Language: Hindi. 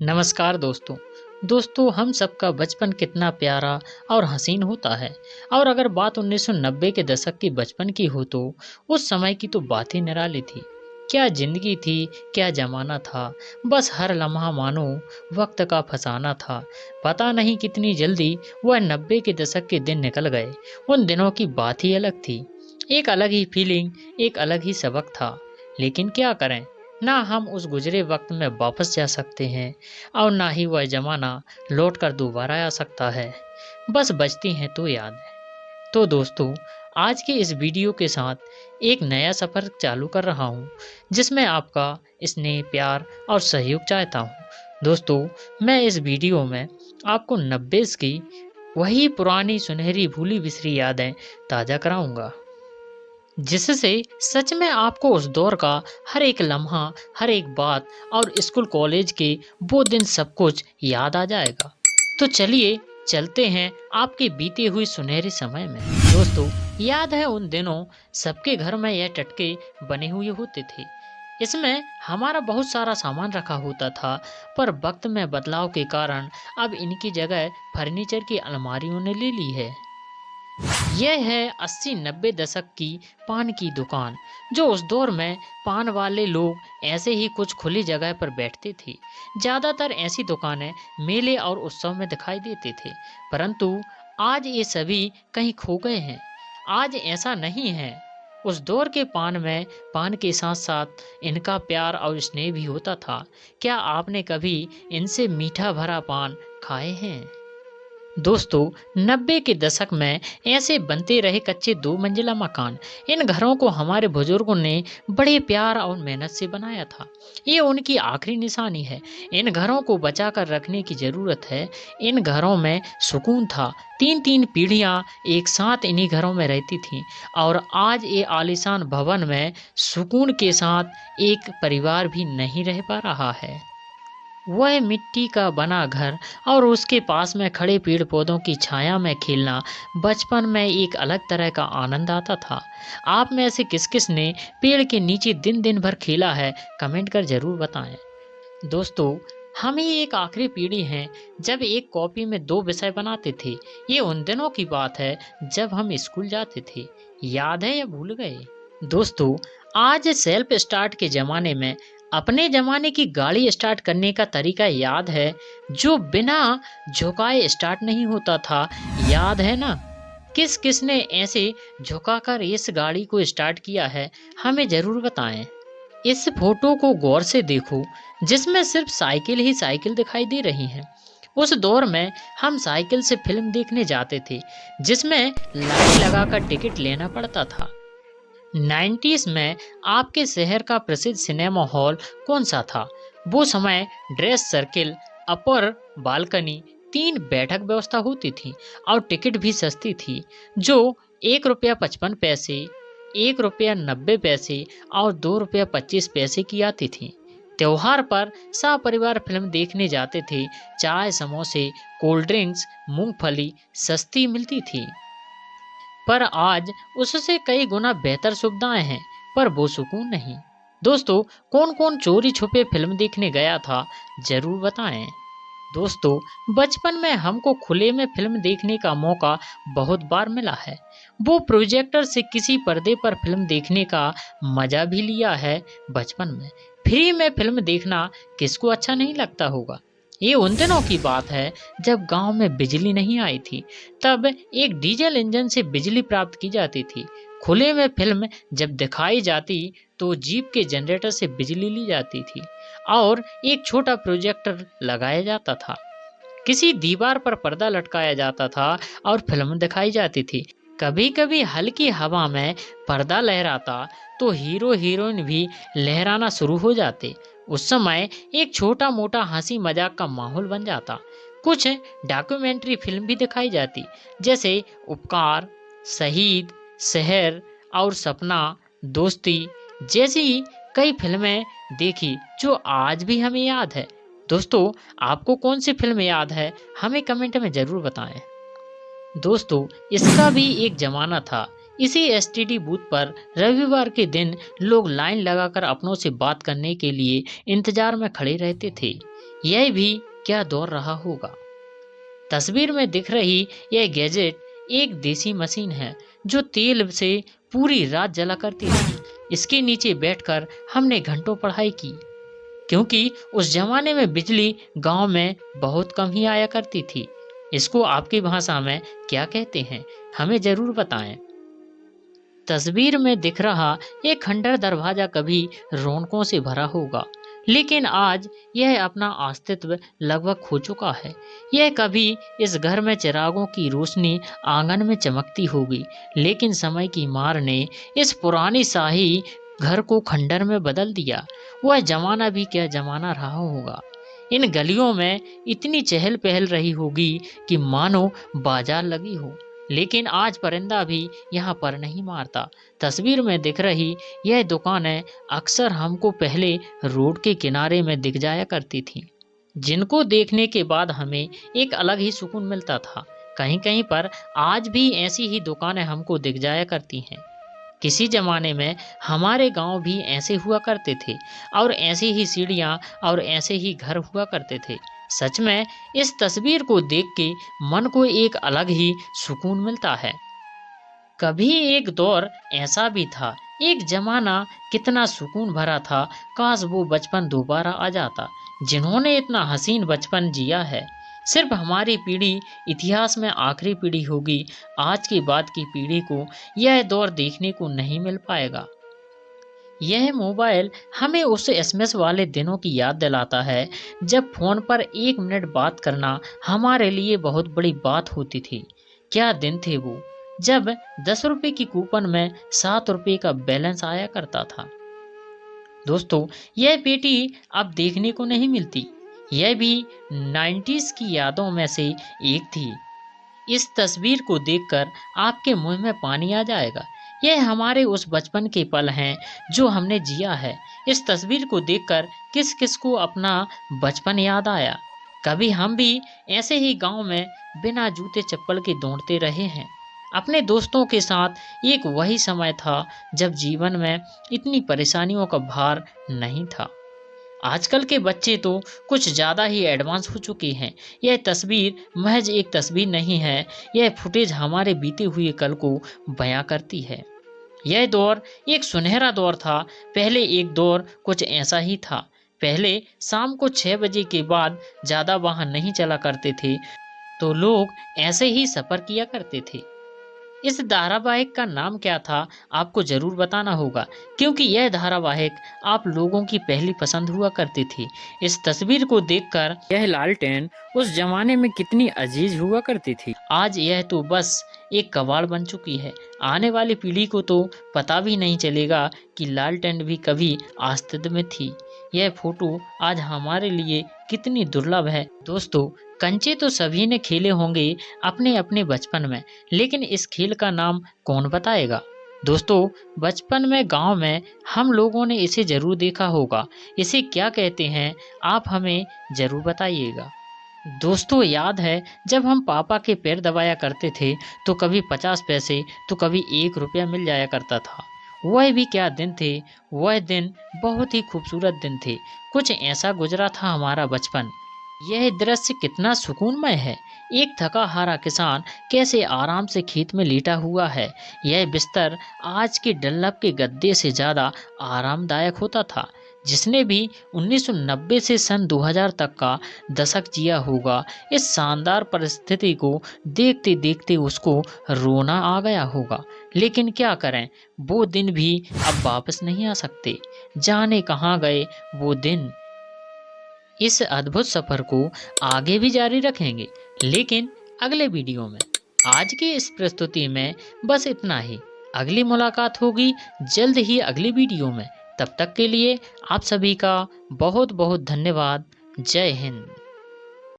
नमस्कार दोस्तों। हम सबका बचपन कितना प्यारा और हसीन होता है। और अगर बात 1990 के दशक की बचपन की हो तो उस समय की तो बात ही निराली थी। क्या जिंदगी थी, क्या जमाना था। बस हर लम्हा मानो वक्त का फसाना था। पता नहीं कितनी जल्दी वह 90 के दशक के दिन निकल गए। उन दिनों की बात ही अलग थी। एक अलग ही फीलिंग, एक अलग ही सबक था। लेकिन क्या करें, ना हम उस गुजरे वक्त में वापस जा सकते हैं और ना ही वह जमाना लौट कर दोबारा आ सकता है। बस बचती हैं तो याद है। तो दोस्तों, आज के इस वीडियो के साथ एक नया सफ़र चालू कर रहा हूँ, जिसमें आपका स्नेह, प्यार और सहयोग चाहता हूँ। दोस्तों, मैं इस वीडियो में आपको 90 की वही पुरानी सुनहरी भूली बिसरी यादें ताज़ा कराऊंगा, जिससे सच में आपको उस दौर का हर एक लम्हा, हर एक बात और स्कूल कॉलेज के वो दिन सब कुछ याद आ जाएगा। तो चलिए चलते हैं आपके बीते हुए सुनहरे समय में। दोस्तों, याद है उन दिनों सबके घर में यह टटके बने हुए होते थे। इसमें हमारा बहुत सारा सामान रखा होता था, पर वक्त में बदलाव के कारण अब इनकी जगह फर्नीचर की अलमारियों ने ले ली है। यह है 80-90 दशक की पान की दुकान, जो उस दौर में पान वाले लोग ऐसे ही कुछ खुली जगह पर बैठते थे। ज्यादातर ऐसी दुकानें मेले और उत्सव में दिखाई देते थे, परंतु आज ये सभी कहीं खो गए हैं। आज ऐसा नहीं है। उस दौर के पान में पान के साथ साथ इनका प्यार और स्नेह भी होता था। क्या आपने कभी इनसे मीठा भरा पान खाए हैं? दोस्तों, 90 के दशक में ऐसे बनते रहे कच्चे 2 मंजिला मकान। इन घरों को हमारे बुजुर्गों ने बड़े प्यार और मेहनत से बनाया था। ये उनकी आखिरी निशानी है। इन घरों को बचा कर रखने की जरूरत है। इन घरों में सुकून था। 3-3 पीढ़ियां एक साथ इन्हीं घरों में रहती थीं, और आज ये आलीशान भवन में सुकून के साथ एक परिवार भी नहीं रह पा रहा है। वह मिट्टी का बना घर और उसके पास में खड़े पेड़ पौधों की छाया में खेलना बचपन में एक अलग तरह का आनंद आता था। आप में से किस किस ने पेड़ के नीचे दिन दिन भर खेला है, कमेंट कर जरूर बताएं। दोस्तों, हम ही एक आखिरी पीढ़ी हैं जब एक कॉपी में 2 विषय बनाते थे। ये उन दिनों की बात है जब हम स्कूल जाते थे। याद है या भूल गए? दोस्तों, आज सेल्फ स्टार्ट के ज़माने में अपने ज़माने की गाड़ी स्टार्ट करने का तरीका याद है, जो बिना झुकाए स्टार्ट नहीं होता था। याद है ना? किस किस ने ऐसे झुकाकर इस गाड़ी को स्टार्ट किया है, हमें ज़रूर बताएं। इस फोटो को गौर से देखो, जिसमें सिर्फ साइकिल ही साइकिल दिखाई दे रही हैं। उस दौर में हम साइकिल से फिल्म देखने जाते थे, जिसमें लाइन लगाकर टिकट लेना पड़ता था। 90s में आपके शहर का प्रसिद्ध सिनेमा हॉल कौन सा था? वो समय ड्रेस सर्किल, अपर बालकनी, 3 बैठक व्यवस्था होती थी और टिकट भी सस्ती थी, जो ₹1.55, ₹1.90 और ₹2.25 की आती थी। त्योहार पर सपरिवार फिल्म देखने जाते थे। चाय, समोसे, कोल्ड ड्रिंक्स, मूंगफली सस्ती मिलती थी। पर आज उससे कई गुना बेहतर सुविधाएं हैं, पर वो सुकून नहीं। दोस्तों, कौन कौन चोरी छुपे फिल्म देखने गया था, जरूर बताएं। दोस्तों, बचपन में हमको खुले में फिल्म देखने का मौका बहुत बार मिला है। वो प्रोजेक्टर से किसी पर्दे पर फिल्म देखने का मजा भी लिया है बचपन में। फ्री में फिल्म देखना किसको अच्छा नहीं लगता होगा। ये उन दिनों की बात है जब गांव में बिजली नहीं आई थी। तब एक डीजल इंजन से बिजली प्राप्त की जाती थी। खुले में फिल्म जब दिखाई जाती तो जीप के जनरेटर से बिजली ली जाती थी और एक छोटा प्रोजेक्टर लगाया जाता था। किसी दीवार पर पर्दा लटकाया जाता था और फिल्म दिखाई जाती थी। कभी कभी हल्की हवा में पर्दा लहराता तो हीरो हीरोइन भी लहराना शुरू हो जाते। उस समय एक छोटा मोटा हंसी मजाक का माहौल बन जाता। कुछ डॉक्यूमेंट्री फिल्म भी दिखाई जाती, जैसे उपकार, शहीद, शहर और सपना, दोस्ती जैसी कई फिल्में देखी, जो आज भी हमें याद है। दोस्तों, आपको कौन सी फिल्म याद है, हमें कमेंट में जरूर बताएं। दोस्तों, इसका भी एक जमाना था। इसी एसटीडी बूथ पर रविवार के दिन लोग लाइन लगाकर अपनों से बात करने के लिए इंतजार में खड़े रहते थे। यह भी क्या दौर रहा होगा। तस्वीर में दिख रही यह गैजेट एक देसी मशीन है जो तेल से पूरी रात जला करती थी। इसके नीचे बैठकर हमने घंटों पढ़ाई की, क्योंकि उस जमाने में बिजली गांव में बहुत कम ही आया करती थी। इसको आपकी भाषा में क्या कहते हैं, हमें जरूर बताएं। तस्वीर में दिख रहा ये खंडर दरवाजा कभी रौनकों से भरा होगा, लेकिन आज यह अपना अस्तित्व लगभग खो चुका है। यह कभी इस घर में चिरागों की रोशनी आंगन में चमकती होगी, लेकिन समय की मार ने इस पुरानी शाही घर को खंडर में बदल दिया। वह जमाना भी क्या जमाना रहा होगा। इन गलियों में इतनी चहल पहल रही होगी कि मानो बाजार लगी हो, लेकिन आज परिंदा भी यहाँ पर नहीं मारता। तस्वीर में दिख रही यह दुकानें अक्सर हमको पहले रोड के किनारे में दिख जाया करती थीं, जिनको देखने के बाद हमें एक अलग ही सुकून मिलता था। कहीं कहीं पर आज भी ऐसी ही दुकानें हमको दिख जाया करती हैं। किसी जमाने में हमारे गांव भी ऐसे हुआ करते थे, और ऐसी ही सीढ़ियां और ऐसे ही घर हुआ करते थे। सच में इस तस्वीर को देख के मन को एक अलग ही सुकून मिलता है। कभी एक दौर ऐसा भी था, एक जमाना कितना सुकून भरा था। काश वो बचपन दोबारा आ जाता। जिन्होंने इतना हसीन बचपन जिया है, सिर्फ हमारी पीढ़ी इतिहास में आखिरी पीढ़ी होगी। आज के बाद की पीढ़ी को यह दौर देखने को नहीं मिल पाएगा। यह मोबाइल हमें उस एसएमएस वाले दिनों की याद दिलाता है, जब फोन पर 1 मिनट बात करना हमारे लिए बहुत बड़ी बात होती थी। क्या दिन थे वो, जब 10 रुपए की कूपन में 7 रुपए का बैलेंस आया करता था। दोस्तों, यह पेटी अब देखने को नहीं मिलती। यह भी 90s की यादों में से एक थी। इस तस्वीर को देखकर आपके मुंह में पानी आ जाएगा। यह हमारे उस बचपन के पल हैं जो हमने जिया है। इस तस्वीर को देखकर किस किस को अपना बचपन याद आया। कभी हम भी ऐसे ही गांव में बिना जूते चप्पल के दौड़ते रहे हैं अपने दोस्तों के साथ। एक वही समय था जब जीवन में इतनी परेशानियों का भार नहीं था। आजकल के बच्चे तो कुछ ज़्यादा ही एडवांस हो चुके हैं। यह तस्वीर महज एक तस्वीर नहीं है, यह फुटेज हमारे बीते हुए कल को बयां करती है। यह दौर एक सुनहरा दौर था। पहले एक दौर कुछ ऐसा ही था। पहले शाम को 6 बजे के बाद ज़्यादा वाहन नहीं चला करते थे, तो लोग ऐसे ही सफ़र किया करते थे। इस धारावाहिक का नाम क्या था, आपको जरूर बताना होगा, क्योंकि यह धारावाहिक आप लोगों की पहली पसंद हुआ करती थी। इस तस्वीर को देखकर यह लालटेन उस जमाने में कितनी अजीज हुआ करती थी, आज यह तो बस एक कबाड़ बन चुकी है। आने वाली पीढ़ी को तो पता भी नहीं चलेगा कि लालटेन भी कभी अस्तित्व में थी। यह फोटो आज हमारे लिए कितनी दुर्लभ है। दोस्तों, कंचे तो सभी ने खेले होंगे अपने अपने बचपन में, लेकिन इस खेल का नाम कौन बताएगा। दोस्तों, बचपन में गांव में हम लोगों ने इसे जरूर देखा होगा। इसे क्या कहते हैं, आप हमें जरूर बताइएगा। दोस्तों, याद है जब हम पापा के पैर दबाया करते थे तो कभी 50 पैसे तो कभी 1 रुपया मिल जाया करता था। वह भी क्या दिन थे। वह दिन बहुत ही खूबसूरत दिन थे। कुछ ऐसा गुजरा था हमारा बचपन। यह दृश्य कितना सुकूनमय है। एक थका हारा किसान कैसे आराम से खेत में लेटा हुआ है। यह बिस्तर आज के डल्लब के गद्दे से ज़्यादा आरामदायक होता था। जिसने भी 1990 से सन 2000 तक का दशक जिया होगा, इस शानदार परिस्थिति को देखते देखते उसको रोना आ गया होगा। लेकिन क्या करें, वो दिन भी अब वापस नहीं आ सकते। जाने कहाँ गए वो दिन। इस अद्भुत सफर को आगे भी जारी रखेंगे, लेकिन अगले वीडियो में। आज की इस प्रस्तुति में बस इतना ही। अगली मुलाकात होगी जल्द ही अगली वीडियो में। तब तक के लिए आप सभी का बहुत बहुत धन्यवाद। जय हिंद।